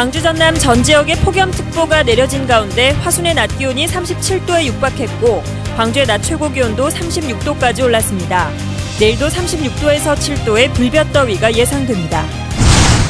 광주 전남 전 지역에 폭염특보가 내려진 가운데 화순의 낮 기온이 37도에 육박했고 광주의 낮 최고 기온도 36도까지 올랐습니다. 내일도 36도에서 7도의 불볕더위가 예상됩니다.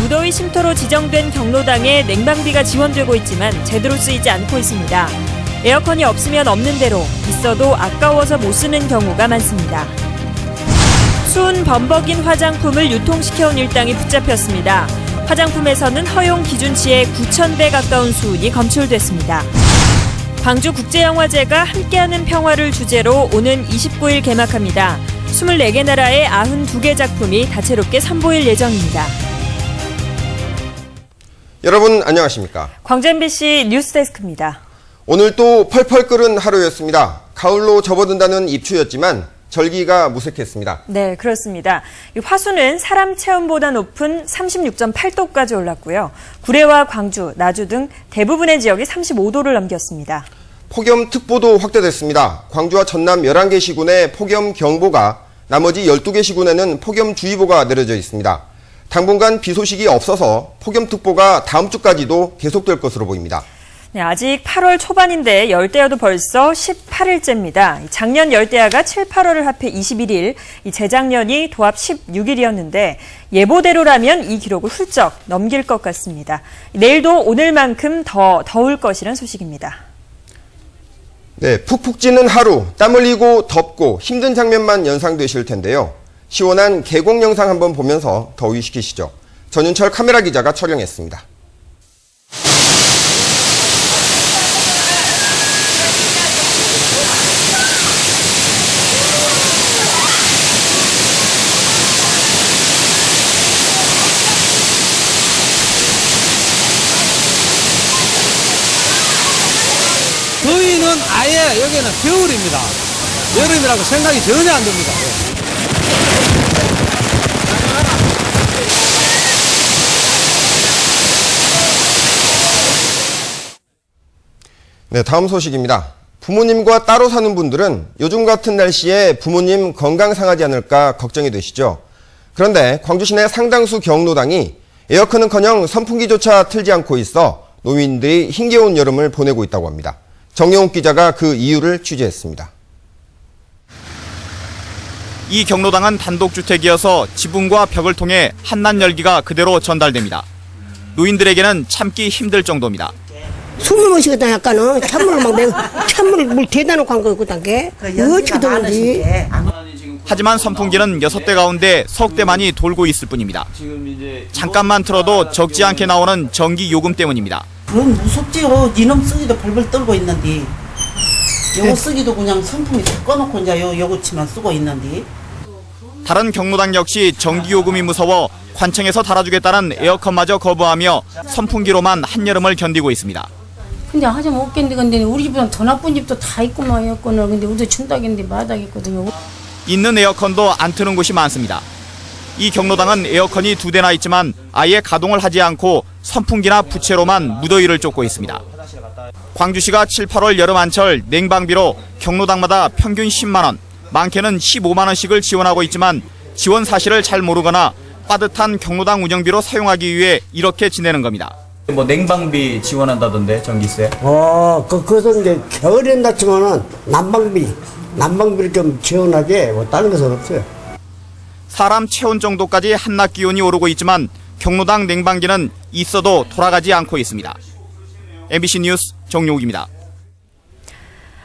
무더위 쉼터로 지정된 경로당에 냉방비가 지원되고 있지만 제대로 쓰이지 않고 있습니다. 에어컨이 없으면 없는 대로, 있어도 아까워서 못 쓰는 경우가 많습니다. 수은 범벅인 화장품을 유통시켜온 일당이 붙잡혔습니다. 화장품에서는 허용 기준치의 9,000배 가까운 수은이 검출됐습니다. 광주국제영화제가 함께하는 평화를 주제로 오는 29일 개막합니다. 24개 나라의 92개 작품이 다채롭게 선보일 예정입니다. 여러분 안녕하십니까? 광주 MBC 뉴스데스크입니다. 오늘 또 펄펄 끓은 하루였습니다. 가을로 접어든다는 입추였지만 절기가 무색했습니다. 네, 그렇습니다. 화수는 사람 체온보다 높은 36.8도까지 올랐고요. 구례와 광주, 나주 등 대부분의 지역이 35도를 넘겼습니다. 폭염특보도 확대됐습니다. 광주와 전남 11개 시군에 폭염경보가, 나머지 12개 시군에는 폭염주의보가 내려져 있습니다. 당분간 비 소식이 없어서 폭염특보가 다음 주까지도 계속될 것으로 보입니다. 네, 아직 8월 초반인데 열대야도 벌써 18일째입니다. 작년 열대야가 7, 8월을 합해 21일, 재작년이 도합 16일이었는데 예보대로라면 이 기록을 훌쩍 넘길 것 같습니다. 내일도 오늘만큼 더 더울 것이란 소식입니다. 네, 푹푹 찌는 하루, 땀 흘리고 덥고 힘든 장면만 연상되실 텐데요. 시원한 계곡 영상 한번 보면서 더위 식히시죠. 전윤철 카메라 기자가 촬영했습니다. 더위는 아예 여기는 겨울입니다. 여름이라고 생각이 전혀 안 듭니다. 네, 다음 소식입니다. 부모님과 따로 사는 분들은 요즘 같은 날씨에 부모님 건강 상하지 않을까 걱정이 되시죠. 그런데 광주 시내 상당수 경로당이 에어컨은커녕 선풍기조차 틀지 않고 있어 노인들이 힘겨운 여름을 보내고 있다고 합니다. 정영욱 기자가 그 이유를 취재했습니다. 이 경로당은 단독주택이어서 지붕과 벽을 통해 한낮 열기가 그대로 전달됩니다. 노인들에게는 참기 힘들 정도입니다. 숨을 못 쉬겠다. 약간은 찬물을 물 대다 놓고 한 거거든. 어찌 더운지. 하지만 선풍기는 6대 가운데 석 대만이 돌고 있을 뿐입니다. 잠깐만 틀어도 적지 않게 나오는 전기 요금 때문입니다. 그럼 무섭지요. 이놈 쓰기도 벌벌 떨고 있는데 요거 쓰기도 그냥 선풍기 꺼놓고 이제 요거치만 쓰고 있는데. 다른 경로당 역시 전기 요금이 무서워 관청에서 달아주겠다는 에어컨마저 거부하며 선풍기로만 한여름을 견디고 있습니다. 근데 하자면 없겠는데 근데 우리 집보다 더 나쁜 집도 다 있구만 에어컨을. 근데 우리도 춘다겠는데 마다겠거든요. 있는 에어컨도 안 트는 곳이 많습니다. 이 경로당은 에어컨이 2대나 있지만 아예 가동을 하지 않고 선풍기나 부채로만 무더위를 쫓고 있습니다. 광주시가 7, 8월 여름 한철 냉방비로 경로당마다 평균 10만 원, 많게는 15만 원씩을 지원하고 있지만 지원 사실을 잘 모르거나 빠듯한 경로당 운영비로 사용하기 위해 이렇게 지내는 겁니다. 뭐 냉방비 지원한다던데 전기세? 그것은 이제 겨울엔 다치면은 난방비를 좀 지원하지 뭐 다른 것은 없어요. 사람 체온 정도까지 한낮 기온이 오르고 있지만 경로당 냉방기는 있어도 돌아가지 않고 있습니다. MBC 뉴스 정용욱입니다.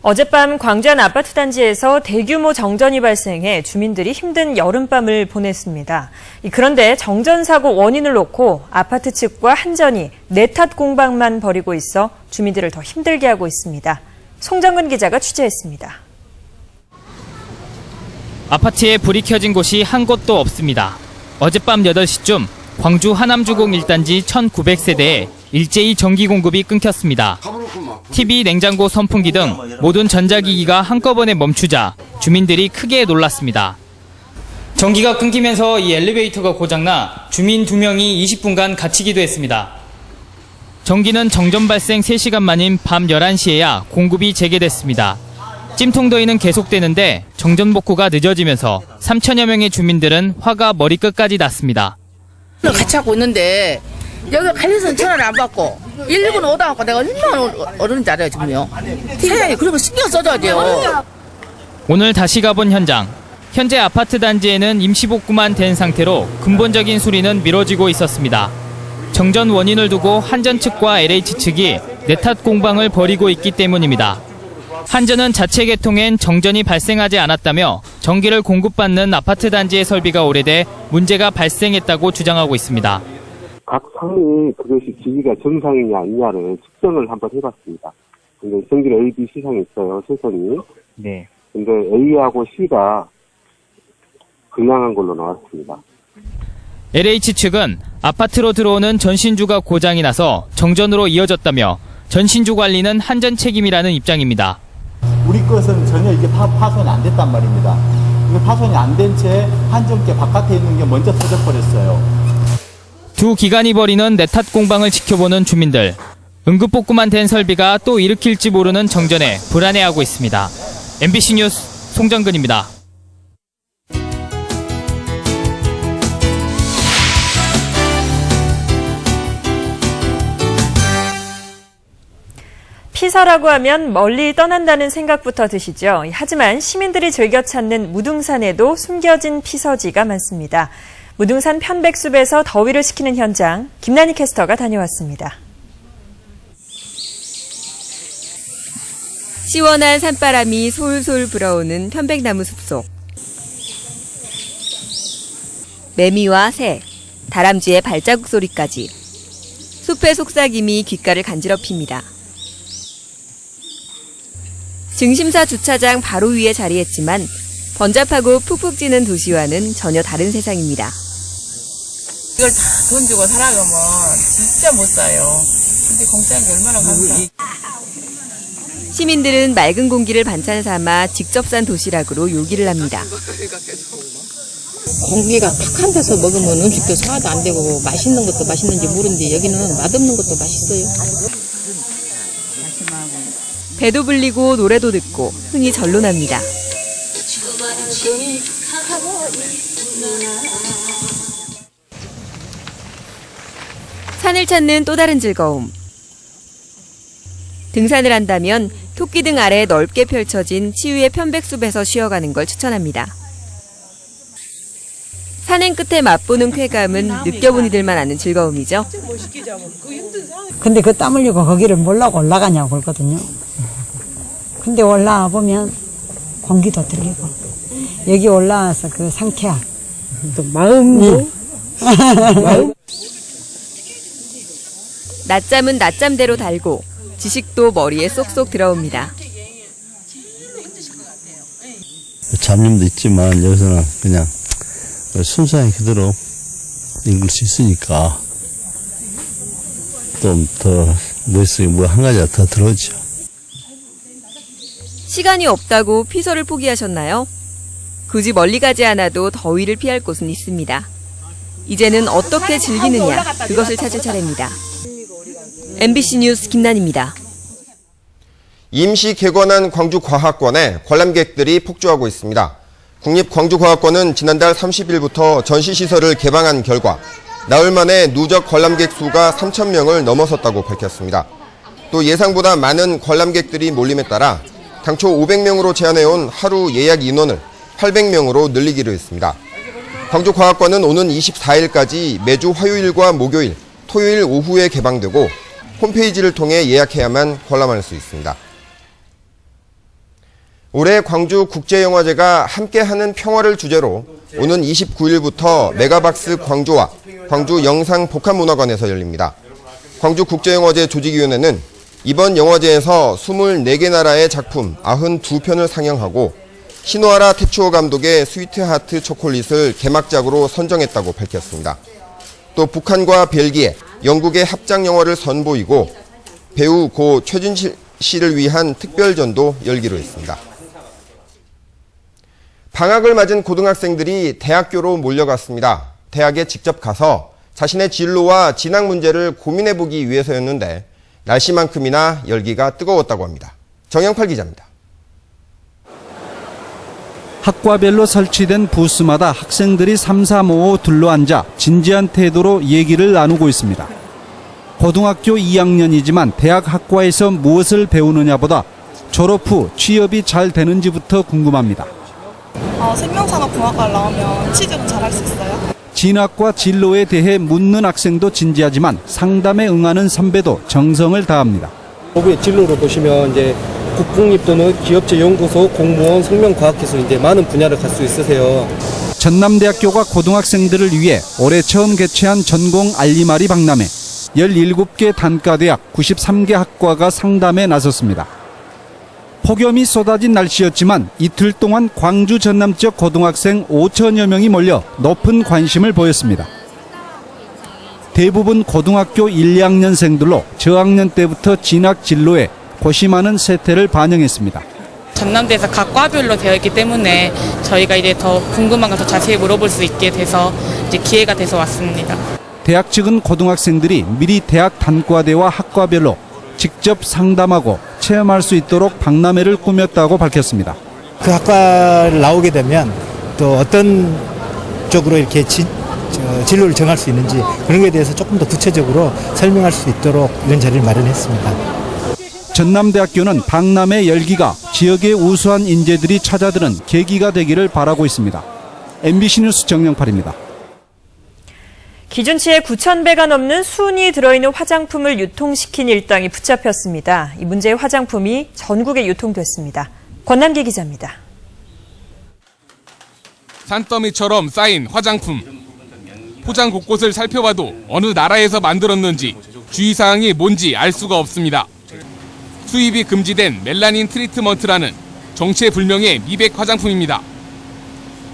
어젯밤 광주 한 아파트 단지에서 대규모 정전이 발생해 주민들이 힘든 여름밤을 보냈습니다. 그런데 정전 사고 원인을 놓고 아파트 측과 한전이 내탓 공방만 벌이고 있어 주민들을 더 힘들게 하고 있습니다. 송정근 기자가 취재했습니다. 아파트에 불이 켜진 곳이 한 곳도 없습니다. 어젯밤 8시쯤 광주 하남주공 1단지 1900세대에 일제히 전기 공급이 끊겼습니다. TV, 냉장고, 선풍기 등 모든 전자기기가 한꺼번에 멈추자 주민들이 크게 놀랐습니다. 전기가 끊기면서 이 엘리베이터가 고장나 주민 2명이 20분간 갇히기도 했습니다. 전기는 정전 발생 3시간 만인 밤 11시에야 공급이 재개됐습니다. 찜통더위는 계속되는데 정전 복구가 늦어지면서 3천여 명의 주민들은 화가 머리끝까지 났습니다. 같이 하고 있는데 여기 관리소는 전화를 안 받고 119는 오다 갖고 내가 얼마나 어른인지 알아요 지금요. 사장님 그러면 신경 써줘야 돼요. 오늘 다시 가본 현장. 현재 아파트 단지에는 임시복구만 된 상태로 근본적인 수리는 미뤄지고 있었습니다. 정전 원인을 두고 한전 측과 LH 측이 내탓 공방을 벌이고 있기 때문입니다. 한전은 자체 개통엔 정전이 발생하지 않았다며 전기를 공급받는 아파트 단지의 설비가 오래돼 문제가 발생했다고 주장하고 있습니다. 각 상이 그것이 기기가 정상이냐 아니냐를 측정을 한번 해봤습니다. 근데 전기를 A, B, C상이 있어요, 세선이. 네. 근데 A하고 C가 불량한 걸로 나왔습니다. LH 측은 아파트로 들어오는 전신주가 고장이 나서 정전으로 이어졌다며 전신주 관리는 한전 책임이라는 입장입니다. 우리 것은 전혀 이게 파손이 안 됐단 말입니다. 이거 파손이 안 된 채 한전계 바깥에 있는 게 먼저 터져버렸어요. 두 기관이 벌이는 내탓 공방을 지켜보는 주민들. 응급복구만 된 설비가 또 일으킬지 모르는 정전에 불안해하고 있습니다. MBC 뉴스 송정근입니다. 피서라고 하면 멀리 떠난다는 생각부터 드시죠. 하지만 시민들이 즐겨 찾는 무등산에도 숨겨진 피서지가 많습니다. 무등산 편백숲에서 더위를 식히는 현장, 김난희 캐스터가 다녀왔습니다. 시원한 산바람이 솔솔 불어오는 편백나무 숲속. 매미와 새, 다람쥐의 발자국 소리까지 숲의 속삭임이 귓가를 간지럽힙니다. 증심사 주차장 바로 위에 자리했지만 번잡하고 푹푹 찌는 도시와는 전혀 다른 세상입니다. 이걸 다 돈 주고 살아가면 진짜 못 사요. 근데 공짜인 게 얼마나 감사. 시민들은 맑은 공기를 반찬 삼아 직접 산 도시락으로 요기를 합니다. 공기가 탁한 데서 먹으면 음식도 소화도 안 되고 맛있는 것도 맛있는지 모르는데 여기는 맛없는 것도 맛있어요. 배도 불리고 노래도 듣고 흥이 절로 납니다. 산을 찾는 또 다른 즐거움. 등산을 한다면 토끼등 아래 넓게 펼쳐진 치유의 편백숲에서 쉬어가는 걸 추천합니다. 산행 끝에 맛보는 쾌감은 느껴본 이들만 아는 즐거움이죠. 근데 그 땀 흘리고 거기를 몰라고 올라가냐고 그러거든요. 근데 올라와 보면 공기도 들리고 여기 올라와서 그 상쾌함 또 마음도 마음. 낮잠은 낮잠대로 달고 지식도 머리에 쏙쏙 들어옵니다. 잡념도 있지만 여기서는 그냥 순수한 그대로 읽을 수 있으니까 좀 더 머릿속에 뭐 한 가지가 더 들어오죠. 시간이 없다고 피서를 포기하셨나요? 굳이 멀리 가지 않아도 더위를 피할 곳은 있습니다. 이제는 어떻게 즐기느냐, 그것을 찾을 차례입니다. MBC 뉴스 김난희입니다. 임시 개관한 광주과학관에 관람객들이 폭주하고 있습니다. 국립광주과학관은 지난달 30일부터 전시시설을 개방한 결과 나흘 만에 누적 관람객 수가 3,000명을 넘어섰다고 밝혔습니다. 또 예상보다 많은 관람객들이 몰림에 따라 당초 500명으로 제한해온 하루 예약 인원을 800명으로 늘리기로 했습니다. 광주과학관은 오는 24일까지 매주 화요일과 목요일, 토요일 오후에 개방되고 홈페이지를 통해 예약해야만 관람할 수 있습니다. 올해 광주국제영화제가 함께하는 평화를 주제로 오는 29일부터 메가박스 광주와 광주영상복합문화관에서 열립니다. 광주국제영화제 조직위원회는 이번 영화제에서 24개 나라의 작품 92편을 상영하고 시노하라 테츠오 감독의 스위트하트 초콜릿을 개막작으로 선정했다고 밝혔습니다. 또 북한과 벨기에, 영국의 합작 영화를 선보이고 배우 고 최진실 씨를 위한 특별전도 열기로 했습니다. 방학을 맞은 고등학생들이 대학교로 몰려갔습니다. 대학에 직접 가서 자신의 진로와 진학 문제를 고민해보기 위해서였는데 날씨만큼이나 열기가 뜨거웠다고 합니다. 정영팔 기자입니다. 학과별로 설치된 부스마다 학생들이 삼삼오오 둘러앉아 진지한 태도로 얘기를 나누고 있습니다. 고등학교 2학년이지만 대학 학과에서 무엇을 배우느냐보다 졸업 후 취업이 잘 되는지부터 궁금합니다. 생명산업공학과를 나오면 취직은 잘할 수 있어요? 진학과 진로에 대해 묻는 학생도 진지하지만 상담에 응하는 선배도 정성을 다합니다. 고부의 진로를 보시면 이제 국공립 또는 기업체연구소, 공무원, 생명과학기술 이제 많은 분야를 갈 수 있으세요. 전남대학교가 고등학생들을 위해 올해 처음 개최한 전공 알리마리 박람회 17개 단과대학 93개 학과가 상담에 나섰습니다. 폭염이 쏟아진 날씨였지만 이틀 동안 광주 전남 지역 고등학생 5천여 명이 몰려 높은 관심을 보였습니다. 대부분 고등학교 1, 2학년생들로 저학년 때부터 진학 진로에 고심하는 세태를 반영했습니다. 전남대에서 각 과별로 되어 있기 때문에 저희가 이제 더 궁금한 거 더 자세히 물어볼 수 있게 돼서 이제 기회가 돼서 왔습니다. 대학 측은 고등학생들이 미리 대학 단과대와 학과별로 직접 상담하고 체험할 수 있도록 박람회를 꾸몄다고 밝혔습니다. 그 학과를 나오게 되면 또 어떤 쪽으로 이렇게 진로를 정할 수 있는지 그런 것에 대해서 조금 더 구체적으로 설명할 수 있도록 이런 자리를 마련했습니다. 전남대학교는 박람회 열기가 지역의 우수한 인재들이 찾아드는 계기가 되기를 바라고 있습니다. MBC 뉴스 정영팔입니다. 기준치의 9,000배가 넘는 수은이 들어있는 화장품을 유통시킨 일당이 붙잡혔습니다. 이 문제의 화장품이 전국에 유통됐습니다. 권남기 기자입니다. 산더미처럼 쌓인 화장품. 포장 곳곳을 살펴봐도 어느 나라에서 만들었는지 주의사항이 뭔지 알 수가 없습니다. 수입이 금지된 멜라닌 트리트먼트라는 정체불명의 미백 화장품입니다.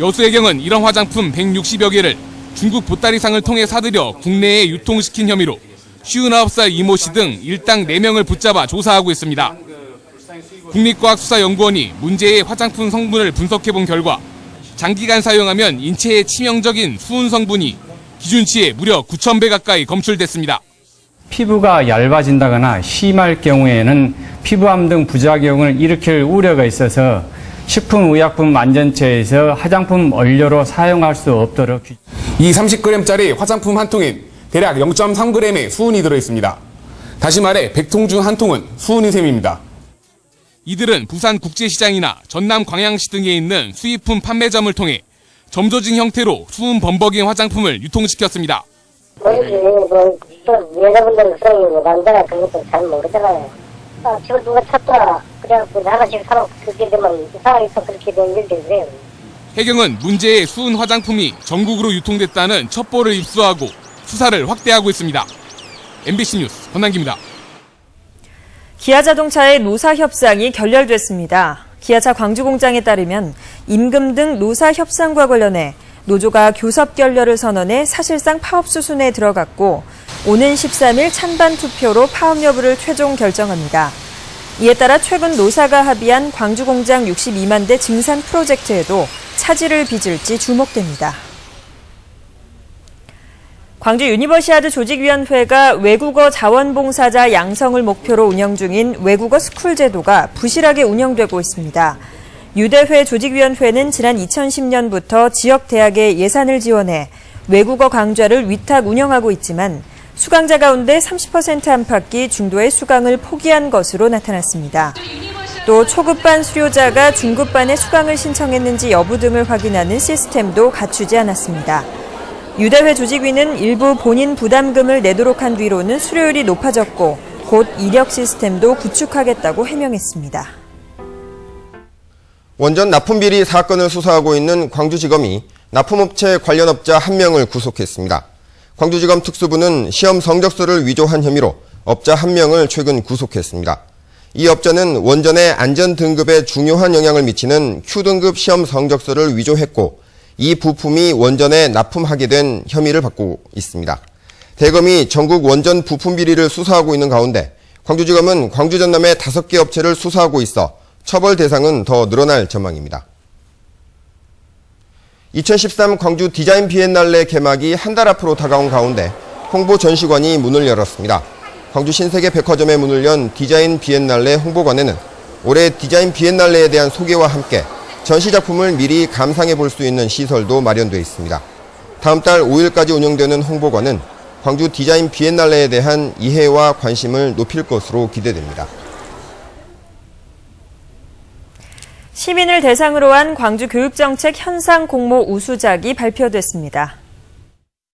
여수해경은 이런 화장품 160여 개를 중국 보따리상을 통해 사들여 국내에 유통시킨 혐의로 59살 이모 씨 등 일당 4명을 붙잡아 조사하고 있습니다. 국립과학수사연구원이 문제의 화장품 성분을 분석해본 결과 장기간 사용하면 인체에 치명적인 수은 성분이 기준치에 무려 9,000배 가까이 검출됐습니다. 피부가 얇아진다거나 심할 경우에는 피부암 등 부작용을 일으킬 우려가 있어서 식품의약품안전처에서 화장품 원료로 사용할 수 없도록 이 30g짜리 화장품 한 통엔 대략 0.3g의 수은이 들어있습니다. 다시 말해 100통 중 한 통은 수은인 셈입니다. 이들은 부산 국제시장이나 전남 광양시 등에 있는 수입품 판매점을 통해 점조징 형태로 수은 범벅인 화장품을 유통시켰습니다. 여자분들은 그런 남자가 그것도 잘 모르잖아요. 지금 누가 찾더라. 그래갖고 하나씩 사러 그렇게 되면 상황에서 그렇게 된 일들이 그래요. 해경은 문제의 수은 화장품이 전국으로 유통됐다는 첩보를 입수하고 수사를 확대하고 있습니다. MBC 뉴스 권남기입니다. 기아자동차의 노사 협상이 결렬됐습니다. 기아차 광주공장에 따르면 임금 등 노사 협상과 관련해 노조가 교섭 결렬을 선언해 사실상 파업 수순에 들어갔고 오는 13일 찬반 투표로 파업 여부를 최종 결정합니다. 이에 따라 최근 노사가 합의한 광주공장 62만 대 증산 프로젝트에도 차질을 빚을지 주목됩니다. 광주 유니버시아드 조직위원회가 외국어 자원봉사자 양성을 목표로 운영 중인 외국어 스쿨 제도가 부실하게 운영되고 있습니다. 유대회 조직위원회는 지난 2010년부터 지역 대학에 예산을 지원해 외국어 강좌를 위탁 운영하고 있지만 수강자 가운데 30% 안팎이 중도의 수강을 포기한 것으로 나타났습니다. 또 초급반 수료자가 중급반에 수강을 신청했는지 여부 등을 확인하는 시스템도 갖추지 않았습니다. 유대회 조직위는 일부 본인 부담금을 내도록 한 뒤로는 수료율이 높아졌고 곧 이력 시스템도 구축하겠다고 해명했습니다. 원전 납품비리 사건을 수사하고 있는 광주지검이 납품업체 관련업자 1명을 구속했습니다. 광주지검 특수부는 시험 성적서를 위조한 혐의로 업자 1명을 최근 구속했습니다. 이 업자는 원전의 안전등급에 중요한 영향을 미치는 Q등급 시험 성적서를 위조했고 이 부품이 원전에 납품하게 된 혐의를 받고 있습니다. 대검이 전국 원전 부품 비리를 수사하고 있는 가운데 광주지검은 광주 전남의 5개 업체를 수사하고 있어 처벌 대상은 더 늘어날 전망입니다. 2013 광주 디자인 비엔날레 개막이 한 달 앞으로 다가온 가운데 홍보 전시관이 문을 열었습니다. 광주 신세계 백화점에 문을 연 디자인 비엔날레 홍보관에는 올해 디자인 비엔날레에 대한 소개와 함께 전시 작품을 미리 감상해 볼 수 있는 시설도 마련되어 있습니다. 다음 달 5일까지 운영되는 홍보관은 광주 디자인 비엔날레에 대한 이해와 관심을 높일 것으로 기대됩니다. 시민을 대상으로 한 광주 교육정책 현상 공모 우수작이 발표됐습니다.